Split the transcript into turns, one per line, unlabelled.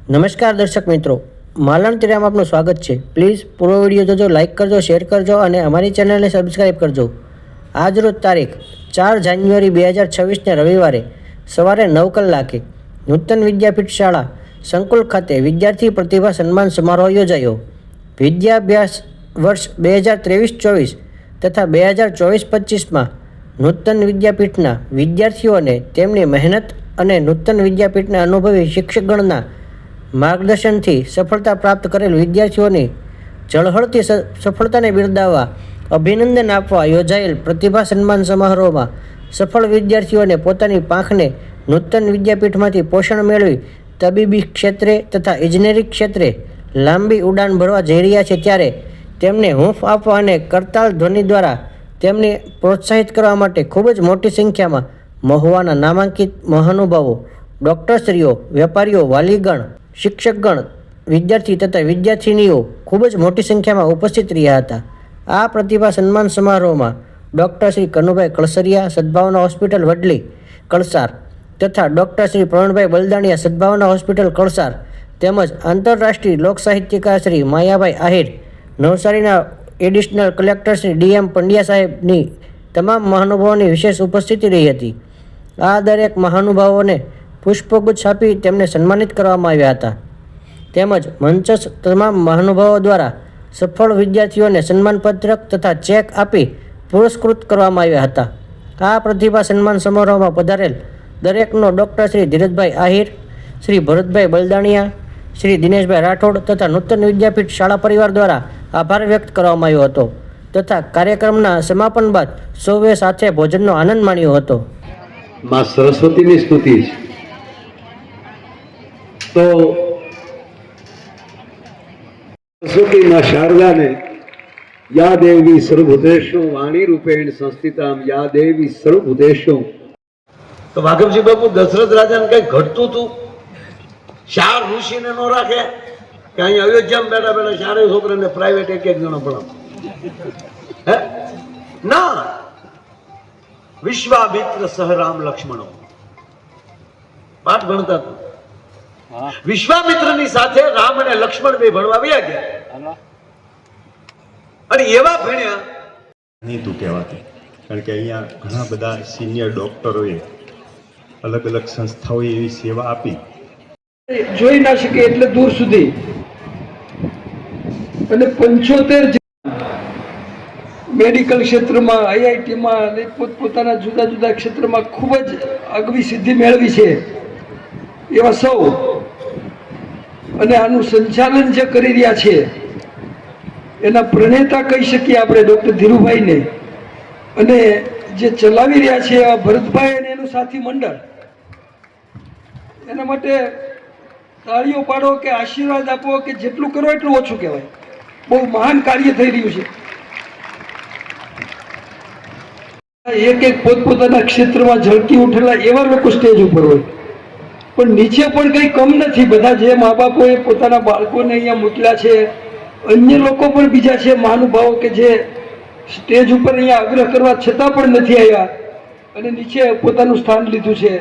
નમસ્કાર દર્શક મિત્રો, માલણ તિરામાં આપનું સ્વાગત છે. પ્લીઝ પૂરો વિડીયો જોજો, લાઇક કરજો, શેર કરજો અને અમારી ચેનલને સબસ્ક્રાઈબ કરજો. આજરોજ તારીખ 4 જાન્યુઆરી 2026ને રવિવારે સવારે 9 કલાકે નૂતન વિદ્યાપીઠ શાળા સંકુલ ખાતે વિદ્યાર્થી પ્રતિભા સન્માન સમારોહ યોજાયો. વિદ્યાભ્યાસ વર્ષ 2023-24 તથા 2024-25માં નૂતન વિદ્યાપીઠના વિદ્યાર્થીઓને તેમની મહેનત અને નૂતન વિદ્યાપીઠના અનુભવી શિક્ષકગણના માર્ગદર્શનથી સફળતા પ્રાપ્ત કરેલ વિદ્યાર્થીઓની ઝળહળતી સફળતાને બિરદાવવા અભિનંદન આપવા યોજાયેલ પ્રતિભા સન્માન સમારોહમાં સફળ વિદ્યાર્થીઓને પોતાની પાંખને નૂતન વિદ્યાપીઠમાંથી પોષણ મેળવી તબીબી ક્ષેત્રે તથા ઇજનેરી ક્ષેત્રે લાંબી ઉડાન ભરવા જઈ રહ્યા છે, ત્યારે તેમને હૂંફ આપવા અને કરતાલ ધ્વનિ દ્વારા તેમને પ્રોત્સાહિત કરવા માટે ખૂબ જ મોટી સંખ્યામાં મહુવાના નામાંકિત મહાનુભાવો, ડૉક્ટરશ્રીઓ, વેપારીઓ, વાલીગણ, શિક્ષકગણ, વિદ્યાર્થી તથા વિદ્યાર્થિનીઓ ખૂબ જ મોટી સંખ્યામાં ઉપસ્થિત રહ્યા હતા. આ પ્રતિભા સન્માન સમારોહમાં ડૉક્ટર શ્રી કનુભાઈ કળસરિયા, સદભાવના હોસ્પિટલ વડલી કળસાર તથા ડૉક્ટર શ્રી પ્રવીણભાઈ બલદાણિયા, સદભાવના હોસ્પિટલ કળસાર તેમજ આંતરરાષ્ટ્રીય લોક સાહિત્યકાર શ્રી માયાભાઈ આહિર, નવસારીના additional collector Shri DM Pandya સાહેબની તમામ મહાનુભાવોની વિશેષ ઉપસ્થિતિ રહી હતી. આ દરેક મહાનુભાવોને પુષ્પગુચ્છ આપી તેમને સન્માનિત કરવામાં આવ્યા હતા. તેમજ મંચસ્થ તમામ મહાનુભાવો દ્વારા સફળ વિદ્યાર્થીઓને સન્માનપત્રક તથા ચેક આપી પુરસ્કૃત કરવામાં આવ્યા હતા. આ પ્રતિભા સન્માન સમારોહમાં પધારેલ દરેકનો ડૉક્ટર શ્રી ધીરજભાઈ આહિર, શ્રી ભરતભાઈ બલદાણિયા, શ્રી દિનેશભાઈ રાઠોડ તથા નૂતન વિદ્યાપીઠ શાળા પરિવાર દ્વારા આભાર વ્યક્ત કરવામાં આવ્યો હતો તથા કાર્યક્રમના સમાપન બાદ સૌએ સાથે ભોજનનો આનંદ માણ્યો હતો.
માં સરસ્વતીની સ્તુતિ છે. તો સરસ્વતી શારદાને યા દેવી સર્વભૂતેષુ વાણી રૂપેણ સંસ્થિતામ યા દેવી સર્વભૂતેષુ. તો વાઘમજી બાપુ દશરથ રાજાને કઈ ઘટતું હતું? ચાર ઋષિને નો રાખે કે અહીં અયોધ્યામાં બેઠા બેઠા ચારે છોકરાને પ્રાઇવેટ એક એક જણો ભણાવ? હે ના, વિશ્વામિત્ર સહ રામ લક્ષ્મણો પાઠ ભણતા હતા. વિશ્વામિત્રની સાથે રામ અને લક્ષ્મણ બે ભણવા ગયા અને એવા ભણ્યા
નહીં તું કહેવાતું. કારણ કે અહીંયા ઘણા બધા સિનિયર ડોક્ટરોએ અલગ અલગ સંસ્થાઓએ એવી સેવા આપી,
જોઈ ના શકે એટલે દૂર સુધી. અને 75 મેડિકલ ક્ષેત્રમાં, IITમાં અને પોતપોતાના જુદા જુદા ક્ષેત્રમાં ખૂબ જ આગવી સિદ્ધિ મેળવી છે એવા સૌ, અને આનું સંચાલન જે કરી રહ્યા છે એના પ્રણેતા કહી શકીએ આપણે ડૉક્ટર ધીરુભાઈને, અને જે ચલાવી રહ્યા છે એવા ભરતભાઈ અને એનું સાથી મંડળ. એના માટે તાળીઓ પાડો કે આશીર્વાદ આપો કે જેટલું કરો એટલું ઓછું કહેવાય. બહુ મહાન કાર્ય થઈ રહ્યું છે. એક એક પોતપોતાના ક્ષેત્રમાં ઝળકી ઉઠેલા એવા લોકો સ્ટેજ ઉપર હોય, પણ નીચે પણ કંઈ કમ નથી. બધા જે મા બાપોએ પોતાના બાળકોને અહીંયા મોકલ્યા છે, અન્ય લોકો પણ બીજા છે મહાનુભાવો કે જે સ્ટેજ ઉપર અહીંયા આગ્રહ કરવા છતાં પણ નથી આવ્યા અને નીચે પોતાનું સ્થાન લીધું છે.